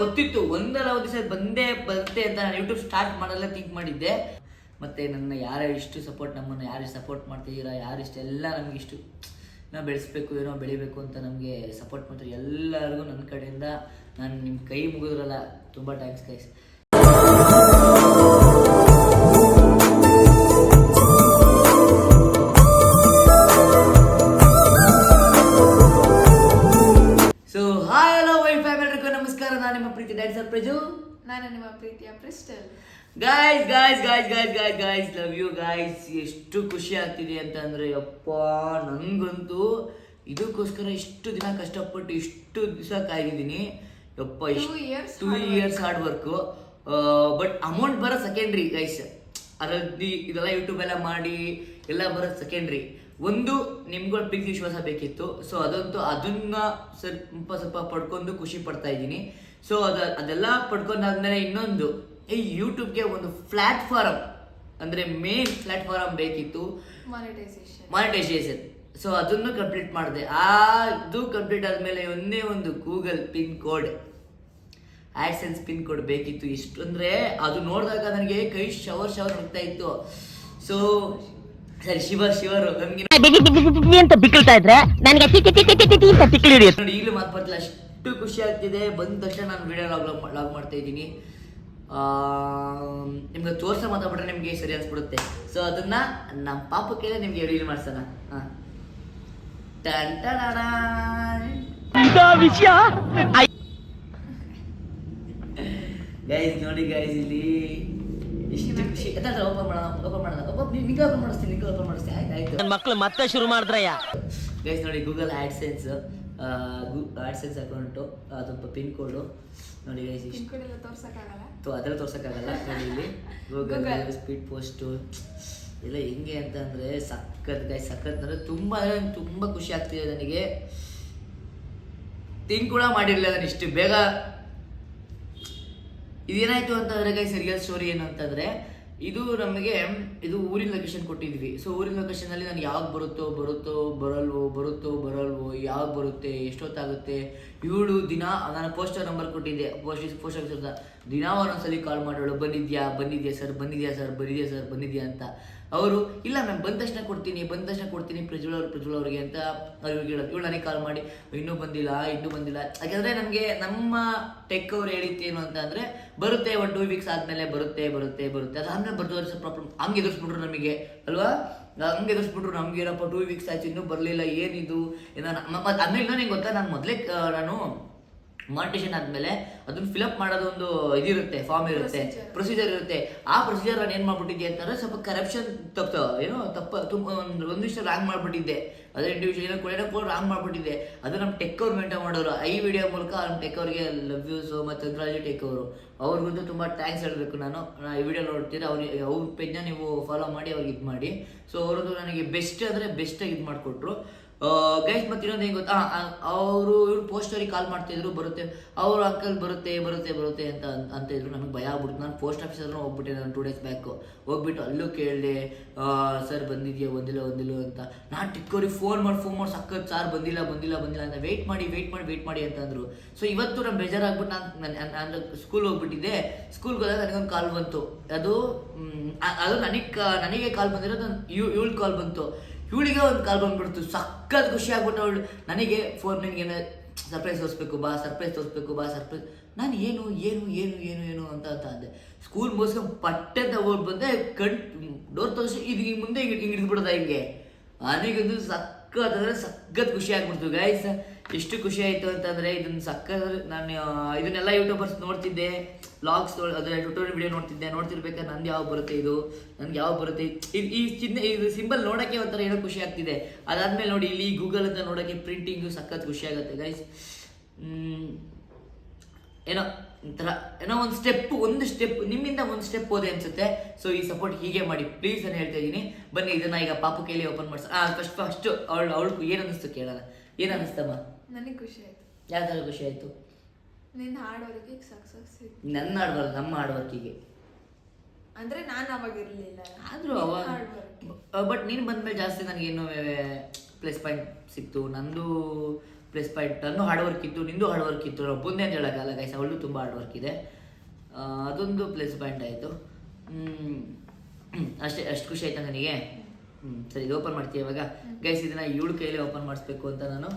ಗೊತ್ತಿತ್ತು, ಒಂದಲ್ಲ ಒಂದು ದಿವಸ ಬಂದೇ ಬರುತ್ತೆ ಅಂತ ನಾನು ಯೂಟ್ಯೂಬ್ ಸ್ಟಾರ್ಟ್ ಮಾಡಲ್ಲ ಥಿಂಕ್ ಮಾಡಿದ್ದೆ. ಮತ್ತು ನನ್ನ ಯಾರು ಸಪೋರ್ಟ್, ನಮ್ಮನ್ನು ಯಾರು ಸಪೋರ್ಟ್ ಮಾಡ್ತಿದ್ದೀರಾ, ಯಾರಿಷ್ಟೆಲ್ಲ ನಮ್ಗೆ ಇಷ್ಟು ನಾವು ಬೆಳೆಸ್ಬೇಕು, ಏನೋ ಬೆಳಿಬೇಕು ಅಂತ ನಮಗೆ ಸಪೋರ್ಟ್ ಮಾಡ್ತಾರೆ ಎಲ್ಲರಿಗೂ ನನ್ನ ಕಡೆಯಿಂದ ನಾನು ನಿಮ್ಮ ಕೈ ಮುಗಿದ್ರಲ್ಲ ತುಂಬ thanks guys. So hi hello Y family, ನಮಸ್ಕಾರ. ನಾನು ನಿಮ್ಮ ಪ್ರೀತಿ ಡ್ಯಾನ್ಸರ್ ಪ್ರಜು. ನಾನು ನಿಮ್ಮ ಪ್ರೀತಿಯ Crystal. Guys guys guys guys guys guys love you guys. ಎಷ್ಟು ಖುಷಿ ಆಗ್ತಿದೆ ಅಂತ ಅಂದರೆ ಯಪ್ಪ, ನನಗಂತೂ ಇದಕ್ಕೋಸ್ಕರ ಇಷ್ಟು ದಿನ ಕಷ್ಟಪಟ್ಟು ಇಷ್ಟು ದಿವಸ ಕಾಯ್ದಿದ್ದೀನಿ ಯಪ್ಪ. 2 years hard work. But amount ಬರೋದು ಸೆಕೆಂಡ್ರಿ ಗೈಸ್. ಅದರಲ್ಲಿ ಇದೆಲ್ಲ ಯೂಟ್ಯೂಬ್ ಎಲ್ಲ ಮಾಡಿ ಎಲ್ಲ ಬರೋದು ಸೆಕೆಂಡ್ರಿ. ಒಂದು ನಿಮ್ಗಳು ಪ್ರೀತಿ ವಿಶ್ವಾಸ ಬೇಕಿತ್ತು. ಸೊ ಅದನ್ನ ಸ್ವಲ್ಪ ಪಡ್ಕೊಂಡು ಖುಷಿ ಪಡ್ತಾ ಇದ್ದೀನಿ. ಸೊ ಅದೆಲ್ಲ ಪಡ್ಕೊಂಡಾದ್ಮೇಲೆ ಇನ್ನೊಂದು, ಈ ಯೂಟ್ಯೂಬ್ಗೆ ಒಂದು ಪ್ಲಾಟ್ಫಾರಮ್ ಅಂದರೆ ಮೇನ್ ಪ್ಲಾಟ್ಫಾರಮ್ ಬೇಕಿತ್ತು, ಮಾನಿಟೈಸೇಷನ್. ಸೊ ಅದನ್ನು ಕಂಪ್ಲೀಟ್ ಮಾಡಿದೆ. ಅದು ಕಂಪ್ಲೀಟ್ ಆದಮೇಲೆ ಒಂದೇ ಒಂದು Google pin code, AdSense pin code ಬೇಕಿತ್ತು. ಎಷ್ಟು ಅಂದರೆ ಅದು ನೋಡಿದಾಗ ನನಗೆ ಕೈ ಶವರ್ ಹೋಗ್ತಾ ಇತ್ತು. ಸೊ ಸರಿ ಶಿವರು ನಮ್ಗೆ ಅಂತ ಬಿಕ್ಕಳ್ತಾ ಇದ್ರೆ ನನಗೆ ನೋಡಿ ಈಗಲೂ ಮಾತು ಬರ್ತಿಲ್ಲ, ಅಷ್ಟು ಖುಷಿ ಆಗ್ತಿದೆ. ಬಂದ ತಕ್ಷಣ ನಾನು ವಿಡಿಯೋ ಲಾಗ್ ಮಾಡ್ತಾ ಇದ್ದೀನಿ. ನಿಮ್ಗೆ ತೋರ್ಸ ಮಾತಾಡ್ಬಿಟ್ರೆ ನಿಮ್ಗೆ ಸರಿ ಅನ್ಸ್ಬಿಡುತ್ತೆ. ಸೊ ಅದನ್ನ ನಮ್ಮ ಪಾಪಕ್ಕೆ ನಿಮ್ಗೆ ರಿವೀಲ್ ಮಾಡ್ಸೋಣ. ವಿಷಯ ಗೈಸ್ ನೋಡಿ ಗೈಸ್, ಇಲ್ಲಿ ಇಷ್ಟು ಖುಷಿ. ಓಪನ್ ಮಾಡಿಸ್ತೀನಿ. ಆಯ್ತು ನನ್ನ ಮಕ್ಕಳು ಮತ್ತೆ ಶುರು ಮಾಡಿದ್ರಯ್ಯ. ಗೈಸ್ ನೋಡಿ, ಗೂಗಲ್ ಆಡ್ಸೆನ್ಸ್ ಅಕೌಂಟು, ಅದು ಪಿನ್ ಕೋಡು ನೋಡಿ ಗೈಸ್. ಅದೆಲ್ಲ ತೋರ್ಸಕ್ಕಾಗಲ್ಲ. ನೋಡಿ ಇಲ್ಲಿ ಗೂಗಲ್ ಸ್ಪೀಡ್ ಪೋಸ್ಟು ಎಲ್ಲ ಹೆಂಗೆ ಅಂತ ಅಂದರೆ ಸಖತ್ ಗೈಸ್, ಸಖತ್ ಅಂದರೆ ತುಂಬ ಖುಷಿ ಆಗ್ತಿದೆ ನನಗೆ. ಥಿಂಕ್ ಕೂಡ ಮಾಡಿರಲಿಲ್ಲ ನಾನು ಇಷ್ಟು ಬೇಗ. ಇದೇನಾಯಿತು ಅಂತಂದರೆ ಗೈಸ್, ರಿಯಲ್ ಸ್ಟೋರಿ ಏನು ಅಂತಂದರೆ, ಇದು ನಮಗೆ ಊರಿನ ಲೊಕೇಶನ್ ಕೊಟ್ಟಿದ್ವಿ. ಸೊ ಊರಿನ ಲೊಕೇಶನಲ್ಲಿ ನಾನು ಯಾವಾಗ ಬರಲ್ವೋ ಯಾವಾಗ ಬರುತ್ತೆ, ಎಷ್ಟೊತ್ತಾಗುತ್ತೆ, ಇವಳು ದಿನ ನಾನು ಪೋಸ್ಟರ್ ನಂಬರ್ ಕೊಟ್ಟಿದ್ದೆ, ಪೋಸ್ಟ್ ಆಫೀಸ್ ದಿನ ಒಂದೊಂದ್ಸಲಿ ಕಾಲ್ ಮಾಡೋಳು, ಬಂದಿದ್ಯಾ ಸರ್ ಬಂದಿದ್ಯಾ ಅಂತ. ಅವರು ಇಲ್ಲ ಮ್ಯಾಮ್ ಬಂದ ತಕ್ಷಣ ಕೊಡ್ತೀನಿ ಪ್ರಜ್ವಲ್ ಅವ್ರಿಗೆ ಅಂತ ಅವ್ರಿಗೆ ಹೇಳೋದು. ಇವಳು ನನಗೆ ಕಾಲ್ ಮಾಡಿ ಇನ್ನೂ ಬಂದಿಲ್ಲ. ಯಾಕಂದರೆ ನನಗೆ ನಮ್ಮ ಟೆಕ್ ಅವ್ರು ಹೇಳಿದ್ದೇನು ಅಂತ ಅಂದರೆ, ಬರುತ್ತೆ 1-2 weeks ಆದಮೇಲೆ ಬರುತ್ತೆ. ಅದು ಆಮೇಲೆ ಬರ್ದು ಪ್ರಾಬ್ಲಮ್ ಹಂಗೆ ಎದುರಿಸ್ಬಿಟ್ರು ನಮಗೆ ಅಲ್ವಾ. ನಮ್ಗೆ ಏನಪ್ಪ 2 weeks ಆಯ್ತು ಇನ್ನೂ ಬರಲಿಲ್ಲ, ಏನಿದು ಆಮೇಲೆ ಇನ್ನೊಂದು ಗೊತ್ತಾ, ನಾನು ಮಾನಿಟೇಷನ್ ಆದಮೇಲೆ ಅದನ್ನ ಫಿಲಪ್ ಮಾಡೋದು ಒಂದು ಇದಿರುತ್ತೆ, ಫಾರ್ಮ್ ಇರುತ್ತೆ, ಪ್ರೊಸೀಜರ್ ಇರುತ್ತೆ. ಆ ಪ್ರೊಸೀಜರ್ ನಾನು ಏನು ಮಾಡ್ಬಿಟ್ಟಿದ್ದೆ ಅಂತಂದರೆ, ಸ್ವಲ್ಪ ಕರಪ್ಷನ್ ಒಂದಿಷ್ಟು ರಾಂಗ್ ಮಾಡಿಬಿಟ್ಟಿದ್ದೆ. ಅದೇ ಇಂಡಿವಿಜುವಲ್ ಕೂಡ ರಾಂಗ್ ಮಾಡಿಬಿಟ್ಟಿದ್ದೆ. ಅದು ನಮ್ಮ ಟೆಕ್ ಅವ್ರು ಮೇಂಟೈನ್ ಮಾಡೋರು. ಈ ವಿಡಿಯೋ ಮೂಲಕ ನಮ್ಮ ಟೆಕ್ ಅವ್ರಿಗೆ love you so much. Chandraji tech ಅವರು, ಅವ್ರಿಗಂತೂ ತುಂಬ ಥ್ಯಾಂಕ್ಸ್ ಹೇಳಬೇಕು. ನಾನು ಈ ವಿಡಿಯೋ ನೋಡ್ತೀರ, ಅವ್ರ ಪೇಜ್ನ ನೀವು ಫಾಲೋ ಮಾಡಿ ಅವ್ರಿಗೆ ಇದು ಮಾಡಿ. ಸೊ ಅವ್ರದ್ದು ನನಗೆ ಬೆಸ್ಟಾಗಿ ಇದು ಮಾಡಿಕೊಟ್ರು ಗೈಸ್. ಮತ್ತೆ ಇನ್ನೊಂದು ಹೆಂಗೆ ಗೊತ್ತಾ, ಇವ್ರು ಪೋಸ್ಟರಿಗೆ ಕಾಲ್ ಮಾಡ್ತಿದ್ರು, ಬರುತ್ತೆ ಅವರು ಅಂಕಲ್ ಬರುತ್ತೆ ಅಂತ ಇದ್ರು. ನನಗೆ ಭಯ ಆಗ್ಬಿಡ್ತು. ನಾನು ಪೋಸ್ಟ್ ಆಫೀಸ್ ಹತ್ರ ಹೋಗ್ಬಿಟ್ಟೆ. ನಾನು 2 days ಬ್ಯಾಕು ಹೋಗ್ಬಿಟ್ಟು ಅಲ್ಲೂ ಕೇಳಿದೆ, ಸರ್ ಬಂದಿದೆಯಾ ಒಂದಿಲ್ಲ ಅಂತ. ನಾನು ಟಿಕ್ಕವ್ರಿಗೆ ಫೋನ್ ಮಾಡಿ ಸಕ್ಕತ್ ಸಾರ್ ಬಂದಿಲ್ಲ ಅಂತ ವೆಯ್ಟ್ ಮಾಡಿ ಅಂತಂದರು. ಸೊ ಇವತ್ತು ನಾನು ಬೇಜಾರಾಗ್ಬಿಟ್ಟು ನಾನು ಸ್ಕೂಲ್ ಹೋಗ್ಬಿಟ್ಟಿದ್ದೆ. ಸ್ಕೂಲ್ಗೆ ಹೋದಾಗ ನನಗೊಂದು ಕಾಲ್ ಬಂತು. ಅದು ನನಗೆ ಕಾಲ್ ಬಂದಿರೋದು, ಇವಳು ಕಾಲ್ ಬಂತು. ಇವಳಿಗೆ ಒಂದು ಕಾಲ್ ಬಂದ್ಬಿಡ್ತು. ಸಕ್ಕತ್ ಖುಷಿ ಆಗ್ಬಿಟ್ಟು ಅವಳು ನನಗೆ ಫೋನ್, ನಿನಗೇನು ಸರ್ಪ್ರೈಸ್ ತೋರಿಸ್ಬೇಕು ಬಾ. ನಾನು ಏನು ಅಂತ ಅಂದೆ. ಸ್ಕೂಲ್ ಮುಗಿಸ್ಕೊಂಡು ಪಟ್ಟಂತ ಓಡ್ ಬಂದೆ. ಡೋರ್ ತೋರಿಸಿ ಇದು ಮುಂದೆ ಹಿಂಗೆ ಹಿಡಿದ್ಬಿಡ್ದ ಹಿಂಗೆ. ನನಗಂದು ಸಖತ್ ಖುಷಿ ಆಗ್ಬಿಡ್ತು ಗೈಸ್. ಎಷ್ಟು ಖುಷಿ ಆಯಿತು ಅಂತಂದರೆ, ನಾನು ಇದನ್ನೆಲ್ಲ ಯೂಟ್ಯೂಬರ್ಸ್ ನೋಡ್ತಿದ್ದೆ, ವ್ಲಾಗ್ಸ್ ಅದರ ಟ್ಯೂಟೋರಿಯಲ್ ವಿಡಿಯೋ ನೋಡ್ತಿರ್ಬೇಕಾದ್ರೆ ನನಗೆ ಯಾವಾಗ ಬರುತ್ತೆ ಇದು ಸಿಂಬಲ್ ನೋಡೋಕ್ಕೆ ಒಂಥರ ಏನೋ ಖುಷಿ ಆಗ್ತಿದೆ. ಅದಾದಮೇಲೆ ನೋಡಿ ಇಲ್ಲಿ ಗೂಗಲ್ ಅಂತ ನೋಡೋಕ್ಕೆ ಪ್ರಿಂಟಿಂಗು ಸಖತ್ ಖುಷಿ ಆಗುತ್ತೆ ಗೈಸ್. ಏನೋ ಒಂದು ಸ್ಟೆಪ್ ನಿಮ್ಮಿಂದ ಒಂದು ಸ್ಟೆಪ್ ಹೋದೆ ಅನ್ಸುತ್ತೆ. ಸೊ ಈ ಸಪೋರ್ಟ್ ಹೀಗೆ ಮಾಡಿ ಪ್ಲೀಸ್ ಅಂತ ಹೇಳ್ತಾ ಇದ್ದೀನಿ. ಬನ್ನಿ ಇದನ್ನ ಈಗ ಪಾಪು ಕೈಲಿ ಓಪನ್ ಮಾಡ್ಸ. ಫಸ್ಟ್ ಅವಳು ಏನು ಅನ್ನಿಸ್ತು ಕೇಳೋಣ. ಏನು ಅನ್ನಿಸ್ತಮ್ಮ? ನನಗೆ ಖುಷಿ ಆಯ್ತು. ಯಾವ ಥರ ಖುಷಿ ಆಯಿತು? ನಿನ್ನ ಹಾರ್ಡ್ ವರ್ಕಿಗೆ ಸಕ್ಸಸ್ ಸಿಕ್ತು. ನನ್ನ ಹಾರ್ಡ್ ವರ್ಕ್, ನಮ್ಮ ಹಾರ್ಡ್ ವರ್ಕಿಗೆ ಅಂದರೆ ನಾನು ಅವಾಗ ಇರಲಿಲ್ಲ ಆದರೂ ಅವಾಗ. ಬಟ್ ನೀನು ಬಂದಮೇಲೆ ಜಾಸ್ತಿ ನನಗೇನು ಪ್ಲಸ್ ಪಾಯಿಂಟ್ ಸಿಕ್ತು. ನಂದು ಪ್ಲಸ್ ಪಾಯಿಂಟ್. ನನ್ನ ಹಾರ್ಡ್ ವರ್ಕ್ ಇತ್ತು, ನಿಂದು ಹಾರ್ಡ್ ವರ್ಕ್ ಇತ್ತು, ಒಬ್ಬಂದೇ ಅಂತ ಹೇಳೋಕ್ಕಲ್ಲ ಗೈಸ್, ಅವಳು ತುಂಬ ಹಾರ್ಡ್ ವರ್ಕ್ ಇದೆ. ಅದೊಂದು ಪ್ಲಸ್ ಪಾಯಿಂಟ್ ಆಯಿತು. ಅಷ್ಟು ಖುಷಿ ಆಯ್ತಾ ನನಗೆ. ಸರಿ, ಇದು ಓಪನ್ ಮಾಡ್ತೀವಿ ಇವಾಗ ಗೈಸ್. ಇದನ್ನು ಇವಳು ಕೈಯಲ್ಲಿ ಓಪನ್ ಮಾಡಿಸ್ಬೇಕು ಅಂತ ನಾನು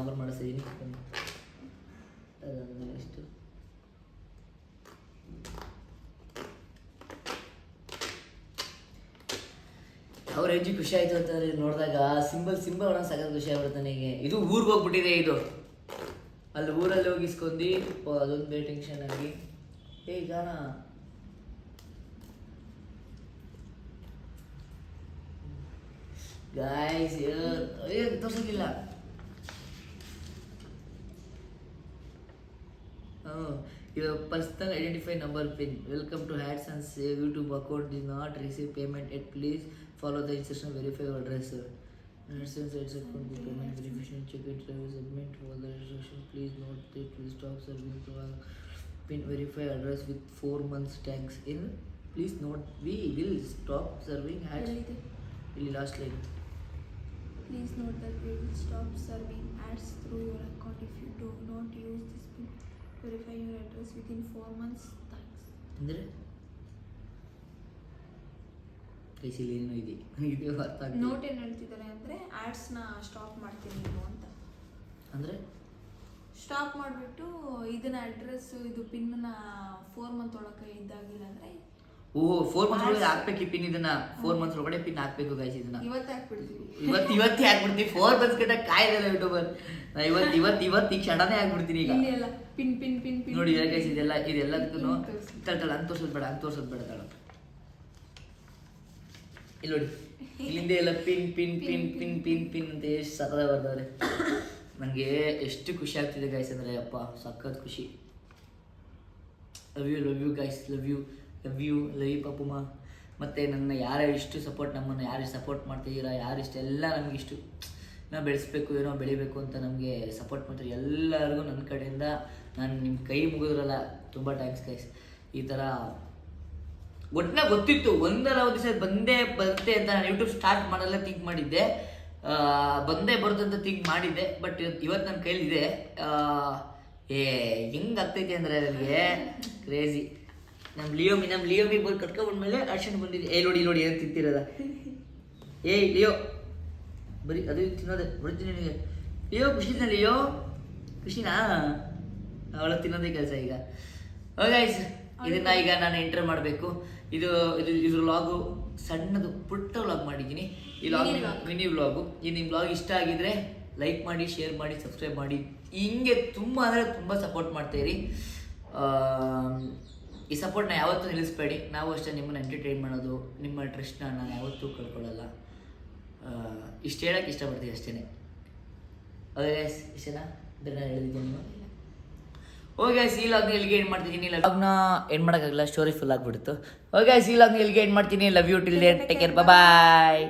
ಓಪನ್ ಮಾಡಿಸ್ತಿದ್ದೀನಿ. ಎಷ್ಟು ಅವ್ರ ರೇಂಜಿ ಖುಷಿ ಆಯಿತು ಅಂತಂದರೆ ನೋಡಿದಾಗ ಸಿಂಬಲ್ ಒಂದೊಂದು ಸಖತ್ ಖುಷಿ ಆಗ್ಬಿಡುತ್ತೆ ನನಗೆ. ಇದು ಊರಿಗೆ ಹೋಗ್ಬಿಟ್ಟಿದೆ, ಇದು ಅಲ್ಲಿ ಊರಲ್ಲಿ ಹೋಗಿ ಇಸ್ಕೊಂಡು ಅದೊಂದು ಬೇರೆ ಟೆನ್ಷನ್ ಆಗಿ ಗಾನ guys ತೋರ್ಸೋದಿಲ್ಲ. Your personal identify number pin. Welcome to Hats and Save YouTube account. Did not receive payment yet. Please follow the instruction. Verify your address. Since it's account payment verification, check it. Submit all the instructions. Please note that will stop serving to our pin. Verify address with 4 months tax in. Please note we will stop serving Hats. Really last line. Please note that we will stop serving ads through your account if you do not use this pin. Verify your address within 4 months. Thanks. ಅಂದರೆ ಕೈಸಲ್ಲಿ ಏನೋ ಇದೆ, ಇದು ಅರ್ಥ ಆಗ್ತಿಲ್ಲ. Note ಏನು ಹೇಳ್ತಿದ್ದಾರೆ ಅಂದರೆ ಆ್ಯಡ್ಸ್ನ stop ಮಾಡ್ತೀನಿ ನೀವು ಅಂತ. ಅಂದರೆ ಸ್ಟಾಪ್ ಮಾಡಿಬಿಟ್ಟು ಇದನ್ನ ಅಡ್ರೆಸ್ ಇದು ಪಿನ್ನ 4 ಮಂತ್ ಒಳಗೆ ಇದ್ದಾಗಿಲ್ಲ ಅಂದರೆ ಓಹ್ 4 ಮಂತ್ಸ್ ಒಳಗೆ ಹಾಕ್ಬೇಕು ಈ ಪಿನ್. ಇದನ್ನ 4 ಮಂತ್ಸ್ ಒಳಗಡೆ ಪಿನ್ ಹಾಕ್ಬೇಕು ಗೈಸ್. ಇದನ್ನ ಇವತ್ತೇ ಹಾಕ್ಬಿಡ್ತೀವಿ, ಇವತ್ತೇ ಹಾಕ್ಬಿಡ್ತೀವಿ. 4 ಮಂತ್ಸ್ ಗಂಟ ಕಾಯ್ದಲ್ಲ ಯೂಟ್ಯೂಬರ್. ನಾ ಇವತ್ತು ಈ ಕ್ಷಣನೇ ಹಾಕ್ಬಿಡ್ತೀನಿ ಈಗ. ಇಲ್ಲಿ ಎಲ್ಲ ಪಿನ್ ಪಿನ್ ಪಿನ್ ಪಿನ್ ನೋಡಿ ಗೈಸ್, ಇದೆಲ್ಲದಕ್ಕೂ ತಳ ಅಂತ ತೋರ್ಸೋದು ಬೇಡ ತಳ. ಇಲ್ಲಿ ನೋಡಿ, ಇಲ್ಲಿಂದ ಎಲ್ಲ pin pin pin pin pin pin ಅಂತ ಎಷ್ಟು ಸಕ್ಕದ ಬರ್ದವ್ರೆ. ನನಗೆ ಎಷ್ಟು ಖುಷಿ ಆಗ್ತಿದೆ ಗೈಸ್ ಅಂದರೆ ಅಪ್ಪ ಸಖತ್ ಖುಷಿ. Love you guys, love you ಪಾಪುಮ್ಮ. ಮತ್ತು ನನ್ನ ನಮ್ಮನ್ನು ಯಾರು ಸಪೋರ್ಟ್ ಮಾಡ್ತಿದ್ದೀರಾ, ಯಾರಿಷ್ಟೆಲ್ಲ ನಮಗಿಷ್ಟು ನಾವು ಬೆಳೆಸ್ಬೇಕು, ಏನೋ ಬೆಳಿಬೇಕು ಅಂತ ನಮಗೆ ಸಪೋರ್ಟ್ ಮಾಡ್ತಾರೆ ಎಲ್ಲರಿಗೂ ನನ್ನ ಕಡೆಯಿಂದ ನಾನು ನಿಮ್ಮ ಕೈ ಮುಗಿದ್ರಲ್ಲ ತುಂಬ ಥ್ಯಾಂಕ್ಸ್ ಗೈಸ್. ಈ ಥರ ಒಟ್ಟಿನಾಗ ಗೊತ್ತಿತ್ತು ಒಂದಲ್ಲ ಒಂದು ದಿವಸ ಬರುತ್ತೆ ಅಂತ. ನಾನು ಯೂಟ್ಯೂಬ್ ಸ್ಟಾರ್ಟ್ ಮಾಡಲ್ಲ ಥಿಂಕ್ ಮಾಡಿದ್ದೆ, ಬರುತ್ತೆ ಅಂತ ಥಿಂಕ್ ಮಾಡಿದ್ದೆ. ಬಟ್ ಇವತ್ತು ನನ್ನ ಕೈಲಿದೆ. ಹೆಂಗೆ ಆಗ್ತೈತೆ ಅಂದರೆ ನನಗೆ ಕ್ರೇಜಿ. ನಮ್ಮ ಲಿಯೋಮಿ ಬಂದು ಕಟ್ಕೊಂಡ್ಮೇಲೆ ಆಕ್ಷನ್ ಬಂದಿದೆ. ನೋಡಿ ಏನು ತಿಂತಿರೋದ. ಲಿಯೋ ಬರೀ ಅದು ತಿನ್ನೋದೆ ಹೊಡ್ತೀನಿ ನಿನಗೆ. ಲಿಯೋ ಖುಷಿನಾ ಅವಳು ತಿನ್ನೋದೇ ಕೆಲಸ ಈಗ. ಗೈಸ್, ಇದನ್ನ ಈಗ ನಾನು ಎಂಟರ್ ಮಾಡಬೇಕು. ಇದ್ರ ವ್ಲಾಗು ಸಣ್ಣದು ಪುಟ್ಟ ವ್ಲಾಗ್ ಮಾಡಿದ್ದೀನಿ. ಈ ಮಿನಿ ವ್ಲಾಗು. ನಿಮ್ಮ ವ್ಲಾಗ್ ಇಷ್ಟ ಆಗಿದ್ರೆ ಲೈಕ್ ಮಾಡಿ, ಶೇರ್ ಮಾಡಿ, ಸಬ್ಸ್ಕ್ರೈಬ್ ಮಾಡಿ. ಹಿಂಗೆ ತುಂಬ ಅಂದರೆ ತುಂಬ ಸಪೋರ್ಟ್ ಮಾಡ್ತಾಯಿರಿ. ಈ ಸಪೋರ್ಟ್ನ ಯಾವತ್ತೂ ನಿಲ್ಲಿಸ್ಬೇಡಿ. ನಾವು ಅಷ್ಟೇ ನಿಮ್ಮನ್ನು ಎಂಟರ್ಟೈನ್ ಮಾಡೋದು, ನಿಮ್ಮ ಟ್ರಸ್ಟ್ನ ನಾನು ಯಾವತ್ತೂ ಕಳ್ಕೊಳ್ಳಲ್ಲ. ಇಷ್ಟು ಹೇಳೋಕ್ಕೆ ಇಷ್ಟಪಡ್ತೀವಿ ಅಷ್ಟೇ. ಓಕೆ ಗೈಸ್, ಇಷ್ಟೇನಾ? ಬೇರೆ ನಾನು ಹೇಳಿದ್ದೀನಿ ನೀವು. ಓಕೆ ಗೈಸ್, ಈ ಲಾಗ್ನ ಇಲ್ಲಿಗೆ ಎಂಡ್ ಮಾಡ್ತಿದ್ದೀನಿ. ಲಾಗ್ನ ಎಂಡ್ ಮಾಡೋಕ್ಕಾಗಲ್ಲ, ಸ್ಟೋರಿ ಫುಲ್ ಆಗಿಬಿಡ್ತು. ಓಕೆ ಗೈಸ್, ಈ ಲಾಗ್ನ ಇಲ್ಲಿಗೆ ಎಂಡ್ ಮಾಡ್ತೀನಿ. Love you till there, take care, bye.